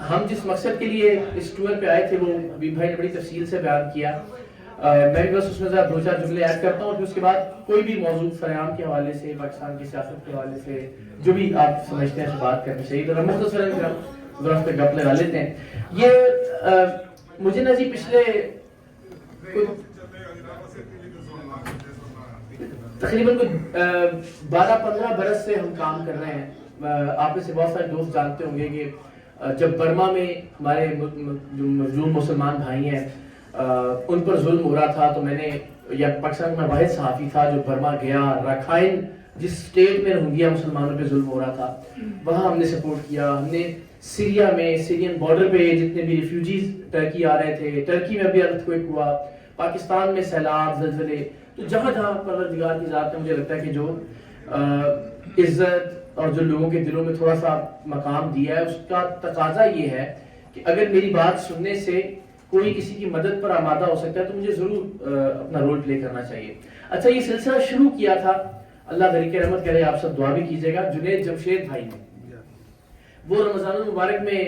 ہم جس مقصد کے لیے اس ٹور پہ آئے تھے وہ حبیب بھائی نے بڑی تفصیل سے بیان کیا. میں بھی بس اس میں دو چار جملے ایڈ کرتا ہوں, اور پھر اس کے بعد کوئی بھی موضوع فراہم کے حوالے سے, پاکستان کی سیاست کے حوالے سے جو بھی آپ سمجھتے ہیں بات کرنی چاہیے. تو مختصراً ذرا پہ گپ لگا لیتے ہیں. یہ مجھے نا جی پچھلے تقریباً 12-15 برس سے ہم کام کر رہے ہیں. آپ میں سے بہت سارے دوست جانتے ہوں گے کہ جب برما میں ہمارے جو مظلوم مسلمان بھائی ہیں ان پر ظلم ہو رہا تھا, تو میں نے, یا پاکستان میں واحد صحافی تھا جو برما گیا, رکھائن جس اسٹیٹ میں روہنگیا مسلمانوں پہ ظلم ہو رہا تھا وہاں ہم نے سپورٹ کیا. ہم نے سیریا میں, سیرین بارڈر پہ جتنے بھی ریفیوجیز ٹرکی آ رہے تھے, ٹرکی میں بھی ارتھکویک ہوا, پاکستان میں سیلاب, زلزلے, تو جہاں جہاں پروردگار کی ذات نے مجھے لگتا ہے کہ جو عزت اور جو لوگوں کے دلوں میں تھوڑا سا مقام دیا ہے, اس کا تقاضا یہ ہے کہ اگر میری بات سننے سے کوئی کسی کی مدد پر آمادہ ہو سکتا ہے تو مجھے ضرور اپنا رول پلے کرنا چاہیے. اچھا, یہ سلسلہ شروع کیا تھا, اللہ غریق رحمت کرے, آپ سب دعا بھی کیجیے گا, جنید جمشید بھائی نے. وہ رمضان المبارک میں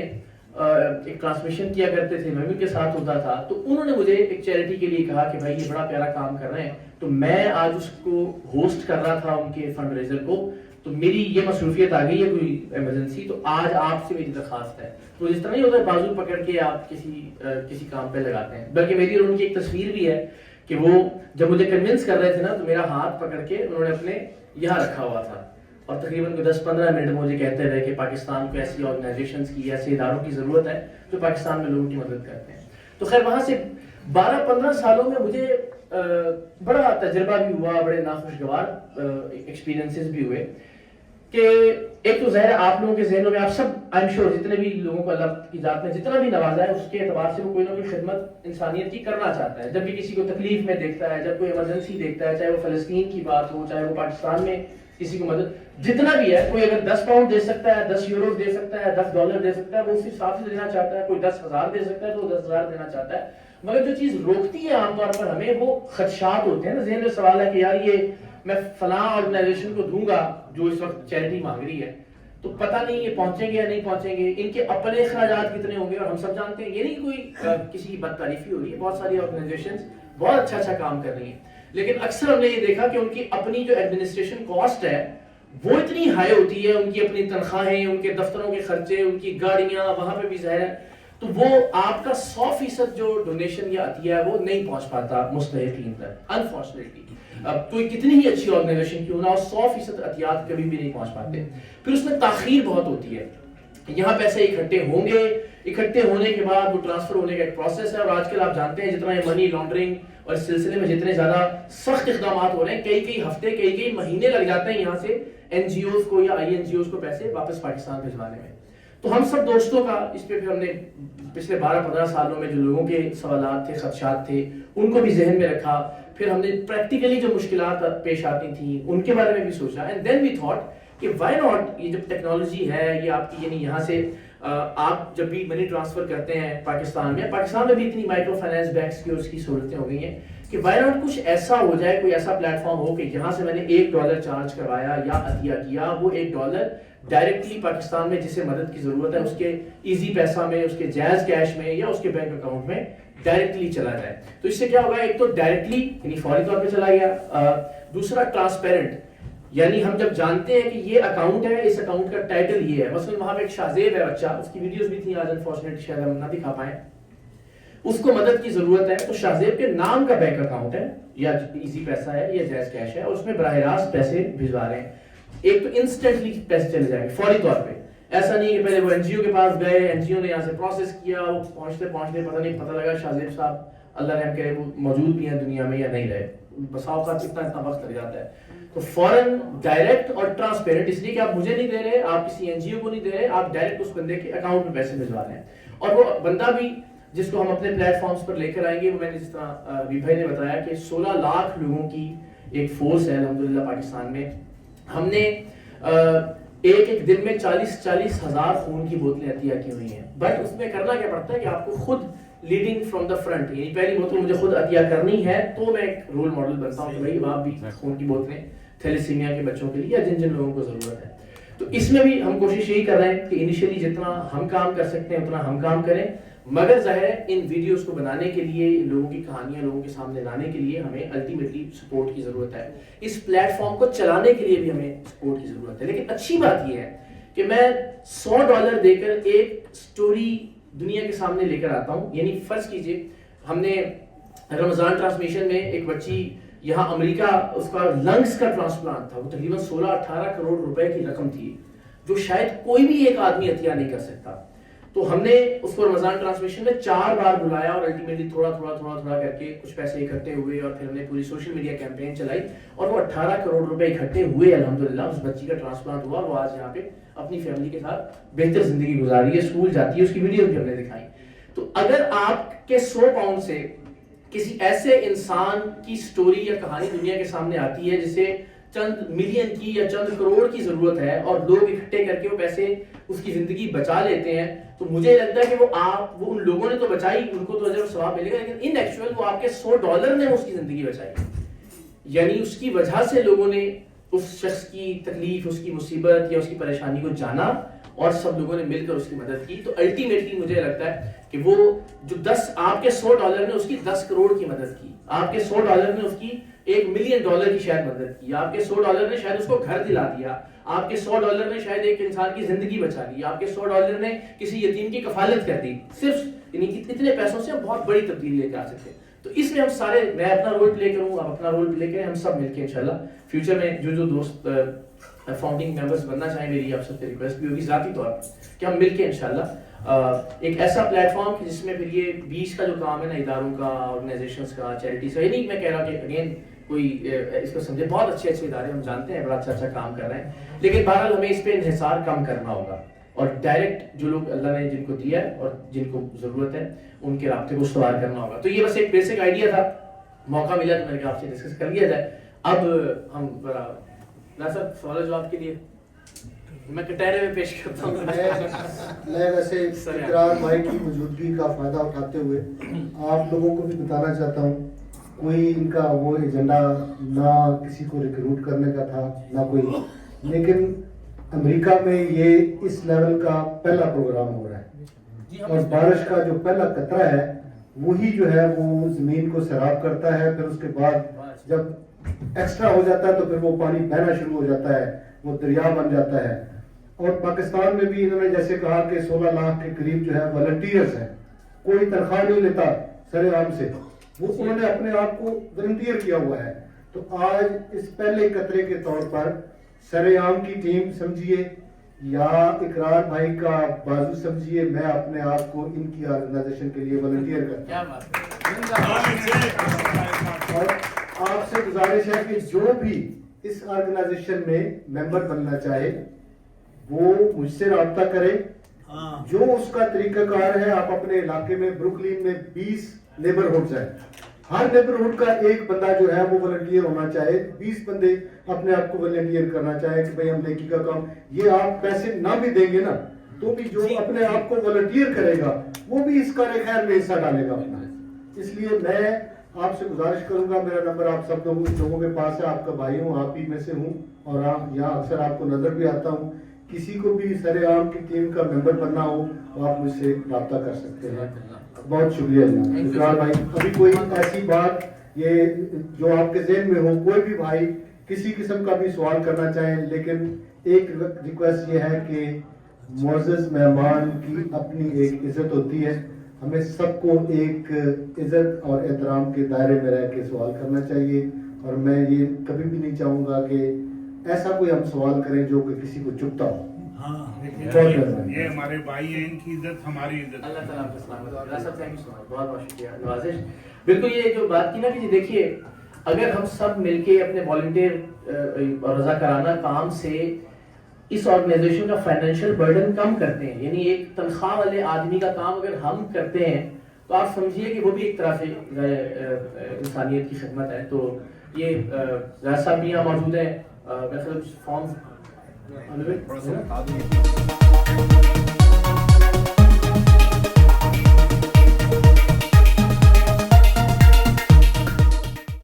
ایک ٹرانسمیشن کیا کرتے تھے, میں بھی ان کے ساتھ ہوتا تھا, تو انہوں نے مجھے ایک چیریٹی کے لیے کہا کہ بھائی یہ بڑا پیارا کام کر رہے ہیں, تو میں آج اس کو ہوسٹ کر رہا تھا ان کے فنڈ ریزر کو, تو میری یہ مصروفیت آ گئی ہے, کوئی ایمرجنسی, تو آج آپ سے میری درخواست ہے. تو اس طرح نہیں ہوتا ہے بازو پکڑ کے آپ کسی کام پہ لگاتے ہیں, بلکہ میری اور ان کی ایک تصویر بھی ہے کہ وہ جب مجھے کنونس کر رہے تھے نا, تو میرا ہاتھ پکڑ کے انہوں نے اپنے یہاں رکھا ہوا تھا, اور تقریباً 10-15 منٹ مجھے کہتے رہے کہ پاکستان کو ایسی آرگنائزیشنز کی, ایسے اداروں کی ضرورت ہے جو پاکستان میں لوگوں کی مدد کرتے ہیں. تو خیر وہاں سے 12-15 سالوں میں مجھے بڑا تجربہ بھی ہوا, بڑے ناخوشگوار ایکسپیرینسز بھی ہوئے. کہ ایک تو ظاہر آپ لوگوں کے ذہنوں میں, آپ سب آئی ایم شیور جتنے بھی لوگوں کو اللہ کی ذات میں جتنا بھی نوازا ہے, اس کے اعتبار سے وہ کوئی نہ کوئی خدمت انسانیت کی کرنا چاہتا ہے. جب بھی کسی کو تکلیف میں دیکھتا ہے, جب کوئی ایمرجنسی دیکھتا ہے, چاہے وہ فلسطین کی بات ہو, چاہے وہ پاکستان میں کسی کو مدد, جتنا بھی ہے, کوئی اگر 10 پاؤنڈ دے سکتا ہے, 10 یورو دے سکتا ہے, $10 دے سکتا ہے, وہ اسی حساب سے دینا چاہتا ہے. کوئی 10,000 دے سکتا ہے تو وہ 10,000 دینا چاہتا ہے. مگر جو چیز روکتی ہے عام طور پر ہمیں, وہ خدشات ہوتے ہیں نا. ذہن میں سوال ہے کہ یار یہ میں فلاں آرگنائزیشن کو دوں گا جو اس وقت چیریٹی مانگ رہی ہے, تو پتہ نہیں یہ پہنچیں گے یا نہیں پہنچیں گے, ان کے اپنے اخراجات کتنے ہوں گے. اور ہم سب جانتے ہیں یہ نہیں کوئی کسی کی بد تعریفی ہو رہی ہے, بہت ساری آرگنائزیشنز بہت اچھا کام کر رہی ہیں, لیکن اکثر ہم نے یہ دیکھا کہ ان کی اپنی جو ایڈمنسٹریشن کاسٹ ہے وہ اتنی ہائی ہوتی ہے, ان کی اپنی تنخواہیں, ان کے دفتروں کے خرچے, ان کی گاڑیاں, وہاں پہ بھی ظاہر ہے, تو وہ آپ کا 100% جو ڈونیشن یا عطیہ ہے وہ نہیں پہنچ پاتا مستحقین تک, انفارچونیٹلی. اب کوئی کتنی ہی اچھی آرگنائزیشن کیوں نہ ہو, 100% عطیات کبھی بھی نہیں پہنچ پاتے. پھر اس میں تاخیر بہت ہوتی ہے. یہاں پیسے اکٹھے ہوں گے, اکٹھے ہونے کے بعد وہ ٹرانسفر ہونے کا ایک پروسیس ہے, اور آج کل آپ جانتے ہیں جتنا یہ منی لانڈرنگ اور اس سلسلے میں جتنے زیادہ سخت اقدامات ہو رہے ہیں, کئی ہفتے, کئی مہینے لگ جاتے ہیں یہاں سے NGOs کو یا INGOs کو پیسے واپس پاکستان بھجوانے میں. تو ہم سب دوستوں کا اس پہ پھر ہم نے پچھلے 12-15 سالوں میں جو لوگوں کے سوالات تھے, خدشات تھے, ان کو بھی ذہن میں رکھا. پھر ہم نے پریکٹیکلی جو مشکلات پیش آتی تھیں ان کے بارے میں بھی سوچا, اینڈ دین وی تھاٹ کہ وائی ناٹ, یہ جو ٹیکنالوجی ہے یہ آپ کی, یعنی یہاں سے آپ جب بھی منی ٹرانسفر کرتے ہیں پاکستان میں بھی اتنی مائکرو فائنانس بینکس کی اور اس کی سہولتیں ہو گئی ہیں کہ وائی ناٹ کچھ ایسا ہو جائے, کوئی ایسا پلیٹ فارم ہو کہ یہاں سے میں نے $1 چارج کروایا یا عطیہ کیا, وہ $1 ڈائریکٹلی پاکستان میں جسے مدد کی ضرورت ہے اس کے ایزی پیسہ میں, اس کے جائز کیش میں یا اس کے بینک اکاؤنٹ میں ڈائریکٹلی چلا جائے. تو اس سے کیا ہوگا, ایک تو ڈائریکٹلی یعنی فوری طور پہ چلا گیا, دوسرا ٹرانسپیرنٹ, یعنی ہم جب جانتے ہیں کہ یہ اکاؤنٹ ہے, اس اکاؤنٹ کا ٹائٹل یہ ہے. مثلا وہاں پہ ایک شاہزیب ہے بچہ, اس کی ویڈیوز بھی تھیں, آج انفارچونیٹلی شاید ہم نہ دکھا پائیں, اس کو مدد کی ضرورت ہے, تو شاہزیب کے نام کا بینک اکاؤنٹ ہے یا ایزی پیسہ ہے یا جائز کیش ہے, اور اس میں براہ راست پیسے بھجوا رہے ہیں. ایک تو انسٹنٹلی پیسے چلے جائیں گے فوری طور پہ, ایسا نہیں کہ پہلے وہ NGO کے پاس گئے, NGO نے یہاں سے پروسیس کیا, وہ پہنچتے پتہ لگا شاہزیب صاحب اللہ رحم کرے وہ موجود بھی ہیں دنیا میں یا نہیں رہے, بسا اوقات اتنا وقت لگ جاتا ہے. تو فوراً ڈائریکٹ اور ٹرانسپیرنٹ, اس لیے کہ آپ مجھے نہیں دے رہے, آپ کسی NGO کو نہیں دے رہے, آپ ڈائریکٹ اس بندے کے اکاؤنٹ میں پیسے بھجوا رہے ہیں. اور وہ بندہ بھی جس کو ہم اپنے پلیٹ فارمز پر لے کر آئیں گے, وہ میں نے جس طرح حبیب بھائی نے بتایا کہ 16 لاکھ لوگوں کی ایک فورس ہے الحمدللہ پاکستان میں. ہم نے ایک دن میں 40 ہزار خون کی بوتلیں عطیہ کی ہوئی ہیں. بٹ اس میں کرنا کیا پڑتا ہے کہ آپ کو خود لیڈنگ فرام دا فرنٹ, یعنی پہلی بوتل مجھے خود عطیہ کرنی ہے تو میں ایک رول ماڈل بنتا ہوں کہ بھائی وہاں بھی خون کی بوتلیں تھیلیسیمیا کے بچوں کے لیے یا جن لوگوں کو ضرورت ہے. تو اس میں بھی ہم کوشش یہی کر رہے ہیں کہ انیشیلی جتنا ہم کام کر سکتے ہیں اتنا ہم کام کریں، مگر ظاہر ہے ان ویڈیوز کو بنانے کے لیے، ان لوگوں کی کہانیاں لوگوں کے سامنے لانے کے لیے ہمیں الٹیمیٹلی سپورٹ کی ضرورت ہے، اس پلیٹ فارم کو چلانے کے لیے بھی ہمیں سپورٹ کی ضرورت ہے۔ لیکن اچھی بات یہ ہے کہ میں $100 دے کر ایک سٹوری دنیا کے سامنے لے کر آتا ہوں۔ یعنی فرض کیجئے ہم نے رمضان ٹرانسمیشن میں ایک بچی یہاں امریکہ، اس کا لنگز کا ٹرانسپلانٹ تھا، وہ تقریباً 16-18 کروڑ روپے کی رقم تھی جو شاید کوئی بھی ایک آدمی عطیہ نہیں کر سکتا۔ تو ہم نے اس کو رمضان ٹرانسمیشن میں 4 بار بلایا اور الٹیمیٹلی تھوڑا کر کے کچھ پیسے اکٹھے ہوئے اور پھر ہم نے پوری سوشل میڈیا کیمپین چلائی اور وہ 18 کروڑ روپے اکٹھے ہوئے، الحمدللہ اس بچی کا ٹرانسپلانٹ ہوا، وہ آج یہاں پہ اپنی فیملی کے ساتھ بہتر زندگی گزاری ہے، اسکول جاتی ہے، اس کی ویڈیو بھی ہم نے دکھائی۔ تو اگر آپ کے 100 پاؤنڈ سے کسی ایسے انسان کی سٹوری یا کہانی دنیا کے سامنے آتی ہے جسے چند ملین کی یا چند کروڑ کی ضرورت ہے اور لوگ اکٹھے کر کے وہ پیسے اس کی زندگی بچا لیتے ہیں، تو مجھے لگتا ہے کہ وہ ان لوگوں نے تو بچائی، ان کو تو اجر و ثواب ملے گا، لیکن ان ایکچوئل وہ آپ کے $100 نے اس کی زندگی بچائی، یعنی اس کی وجہ سے لوگوں نے اس شخص کی تکلیف، اس کی مصیبت یا اس کی پریشانی کو جانا اور سب لوگوں نے مل کر اس کی مدد کی۔ تو الٹیمیٹلی مجھے لگتا ہے کہ وہ جو آپ کے $100 نے اس کی 10 کروڑ کی مدد کی، آپ کے $100 نے اس کی $1 ملین کی شاید مدد کی، آپ کے $100 نے شاید اس کو گھر دلا دیا، آپ کے $100 نے شاید ایک انسان کی زندگی بچا لی، آپ کے $100 نے کسی یتیم کی کفالت کر دی۔ صرف یعنی اتنے پیسوں سے ہم بہت بڑی تبدیلی لے کے آ سکتے ہیں۔ تو اس میں ہم سارے، میں اپنا رول پلے کروں، آپ اپنا رول پلے کریں، ہم سب مل کے انشاءاللہ فیوچر میں جو دوست فاؤنڈنگ ممبرز بننا چاہیں، میری آپ سب سے ریکویسٹ بھی ہوگی ذاتی طور پر کہ ہم مل کے انشاءاللہ ایک ایسا پلیٹ فارم جس میں پھر یہ بیچ کا جو کام ہے نا، اداروں کا، آرگنائزیشنز کا، چیریٹیز کا، یہ نہیں میں کہہ رہا کہ اگین کوئی اس کو سمجھے، بہت اچھے ادارے ہم جانتے ہیں، بڑا اچھا کام کر رہے ہیں، لیکن بہرحال ہمیں اس پہ انحصار کم کرنا ہوگا اور ڈائریکٹ جو لوگ اللہ نے جن کو دیا ہے اور جن کو ضرورت ہے ان کے رابطے کو استوار کرنا ہوگا۔ تو یہ بس ایک بیسک آئیڈیا تھا، موقع ملا تو میں نے کہا آپ سے ڈسکس کر لیا جائے۔ اب ہم ذرا ناصر سوال جواب کے لیے میں کٹہرے میں پیش کرتا ہوں۔ میں ویسے اقرار بھائی کی موجودگی کا فائدہ اٹھاتے ہوئے آپ لوگوں کو بھی بتانا چاہتا ہوں، کوئی ان کا وہ ایجنڈا نہ کسی کو ریکروٹ کرنے کا تھا نہ کوئی، لیکن امریکہ میں یہ اس لیول کا پہلا پروگرام ہو رہا ہے اور بارش کا جو پہلا قطرہ ہے وہی جو ہے وہ زمین کو سیراب کرتا ہے، پھر اس کے بعد جب ایکسٹرا ہو جاتا ہے تو پھر وہ پانی بہنا شروع ہو جاتا ہے، وہ دریا بن جاتا ہے۔ اور پاکستان میں بھی انہوں نے جیسے کہا کہ 16 لاکھ کے قریب جو ہے والنٹیئرز ہیں، کوئی تنخواہ نہیں لیتا سر عام سے، وہ انہوں نے اپنے آپ کو والنٹیئر کیا ہوا ہے۔ تو آج اس پہلے قطرے کے طور پر سر عام کی ٹیم سمجھیے یا اقرار بھائی کا بازو سمجھیے، میں اپنے آپ کو ان کی آرگنائزیشن کے لیے والنٹیئر کرتا ہوں۔ اور آپ سے گزارش ہے کہ جو بھی اس آرگنائزیشن میں ممبر بننا چاہے وہ مجھ سے رابطہ کرے، جو اس کا طریقہ کار ہے۔ آپ اپنے علاقے میں بروکلین میں 20 نیبرہڈز ہیں، ہر نیبرہڈ کا ایک بندہ جو ہے وہ والنٹیئر ہونا چاہے، 20 بندے اپنے آپ کو والنٹیئر کرنا چاہے کہ بھئی ہم نیکی کا کام، یہ آپ پیسے نہ بھی دیں گے نا تو بھی جو اپنے آپ کو والنٹیئر کرے گا وہ بھی اس کار خیر میں حصہ ڈالے گا اپنا۔ اس لیے میں آپ سے گزارش کروں گا، میرا نمبر آپ سب لوگوں کے پاس ہے، آپ کا بھائی ہوں، آپ ہی میں سے ہوں اور یہاں اکثر آپ کو نظر بھی آتا ہوں، کسی کو بھی سر عام کی ٹیم کا ممبر بننا ہو تو آپ مجھ سے رابطہ کر سکتے ہیں۔ بہت شکریہ جناب اقرار بھائی۔ ابھی کوئی ایسی بات یہ جو آپ کے ذہن میں ہو، کوئی بھی بھائی کسی قسم کا بھی سوال کرنا چاہیں، لیکن ایک ریکویسٹ یہ ہے کہ معزز مہمان کی اپنی ایک عزت ہوتی ہے، ہمیں سب کو ایک عزت اور احترام کے دائرے میں رہ کے سوال کرنا چاہیے، اور میں یہ کبھی بھی نہیں چاہوں گا کہ ایسا کوئی ہم سوال کریں جو کہ کسی کو چبھتا ہو۔ یہ ہمارے بھائی ہیں، ان کی عزت ہماری عزت۔ اللہ تعالیٰ آپ کو سلامت رکھے۔ سب تھینک یو سو مچ، بہت بہت شکریہ نوازش۔ بالکل یہ جو بات کی نا کہ دیکھیے اگر ہم سب مل کے اپنے والنٹیئر اور رضاکارانہ کام سے اس آرگنائزیشن کا فائنینشیل برڈن کم کرتے ہیں، یعنی ایک تنخواہ والے آدمی کا کام اگر ہم کرتے ہیں تو آپ سمجھیے کہ وہ بھی ایک طرح سے انسانیت کی خدمت ہے۔ تو یہ زاہد صاحب بھی یہاں موجود ہیں، میں فارم